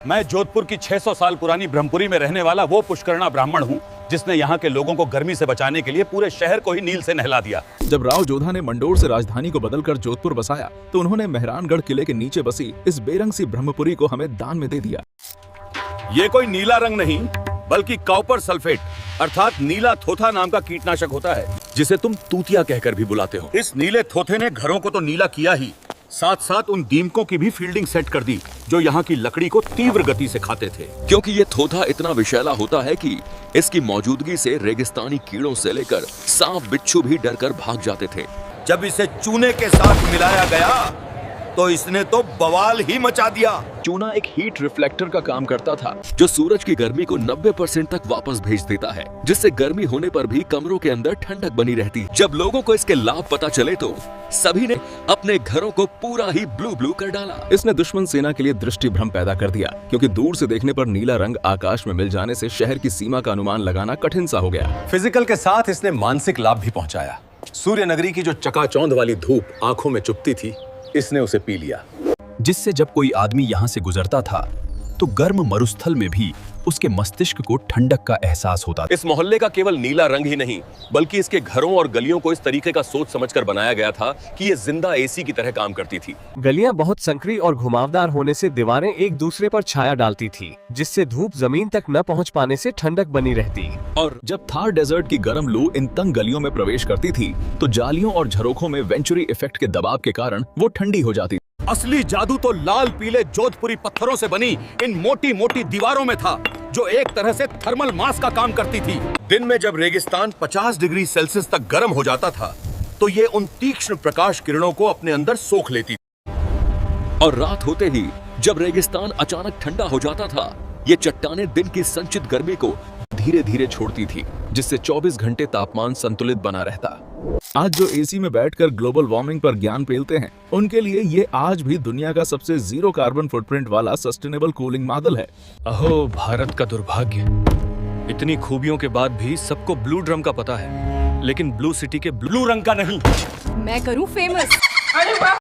मैं जोधपुर की 600 साल पुरानी ब्रह्मपुरी में रहने वाला वो पुष्करणा ब्राह्मण हूँ जिसने यहाँ के लोगों को गर्मी से बचाने के लिए पूरे शहर को ही नील से नहला दिया। जब राव जोधा ने मंडोर से राजधानी को बदलकर जोधपुर बसाया तो उन्होंने मेहरानगढ़ किले के नीचे बसी इस बेरंग सी ब्रह्मपुरी को हमें दान में दे दिया। ये कोई नीला रंग नहीं बल्कि कॉपर सल्फेट अर्थात नीला थोथा नाम का कीटनाशक होता है जिसे तुम तूतिया कहकर भी बुलाते हो। इस नीले थोथे ने घरों को तो नीला किया ही, साथ साथ उन दीमकों की भी फील्डिंग सेट कर दी जो यहाँ की लकड़ी को तीव्र गति से खाते थे। क्योंकि ये थोथा इतना विषैला होता है कि इसकी मौजूदगी से रेगिस्तानी कीड़ों से लेकर सांप बिच्छू भी डरकर भाग जाते थे। जब इसे चूने के साथ मिलाया गया तो इसने तो बवाल ही मचा दिया। चूना एक हीट रिफ्लेक्टर का काम करता था जो सूरज की गर्मी को 90% तक वापस भेज देता है, जिससे गर्मी होने पर भी कमरों के अंदर ठंडक बनी रहती। जब लोगों को इसके लाभ पता चले तो सभी ने अपने घरों को पूरा ही ब्लू ब्लू कर डाला। इसने दुश्मन सेना के लिए दृष्टि भ्रम पैदा कर दिया, क्योंकि दूर से देखने पर नीला रंग आकाश में मिल जाने से शहर की सीमा का अनुमान लगाना कठिन सा हो गया। फिजिकल के साथ इसने मानसिक लाभ भी पहुंचाया। सूर्य नगरी की जो चकाचौंध वाली धूप आंखों में चुभती थी, इसने उसे पी लिया, जिससे जब कोई आदमी यहाँ से गुजरता था तो गर्म मरुस्थल में भी उसके मस्तिष्क को ठंडक का एहसास होता था। इस मोहल्ले का केवल नीला रंग ही नहीं बल्कि इसके घरों और गलियों को इस तरीके का सोच समझकर बनाया गया था कि ये जिंदा एसी की तरह काम करती थी। गलियां बहुत संकरी और घुमावदार होने से दीवारें एक दूसरे पर छाया डालती थी, जिससे धूप जमीन तक न पहुंच पाने से ठंडक बनी रहती। और जब थार डेजर्ट की गर्म लू इन तंग गलियों में प्रवेश करती थी तो जालियों और झरोखों में वेंचुरी इफेक्ट के दबाव के कारण वो ठंडी हो जाती। असली जादू तो लाल पीले जोधपुरी पत्थरों से बनी इन मोटी मोटी दीवारों में था जो एक तरह से थर्मल मास का काम करती थी। दिन में जब रेगिस्तान 50 डिग्री सेल्सियस तक गर्म हो जाता था तो ये उन तीक्ष्ण प्रकाश किरणों को अपने अंदर सोख लेती थी। और रात होते ही जब रेगिस्तान अचानक ठंडा हो जाता था, ये चट्टानें दिन की संचित गर्मी को धीरे धीरे छोड़ती थी, जिससे 24 घंटे तापमान संतुलित बना रहता। आज जो एसी में बैठकर ग्लोबल वार्मिंग पर ज्ञान पेलते हैं, उनके लिए ये आज भी दुनिया का सबसे जीरो कार्बन फुटप्रिंट वाला सस्टेनेबल कूलिंग मॉडल है। अहो भारत का दुर्भाग्य, इतनी खूबियों के बाद भी सबको ब्लू ड्रम का पता है, लेकिन ब्लू सिटी के ब्लू रंग का नहीं। मैं करूं फेमस।